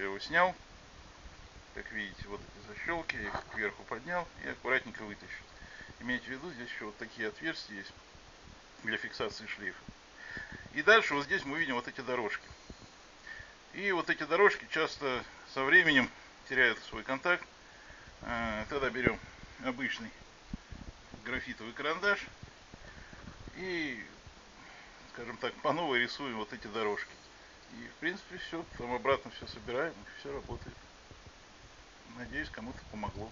я его снял. Как видите, вот эти защелки, я их кверху поднял и аккуратненько вытащил. Имейте в виду, здесь еще вот такие отверстия есть для фиксации шлейфа. И дальше вот здесь мы видим вот эти дорожки. И вот эти дорожки часто со временем теряют свой контакт. Тогда берем обычный графитовый карандаш и, скажем так, по новой рисуем вот эти дорожки. И в принципе все, потом обратно все собираем, и все работает. Надеюсь, кому-то помогло.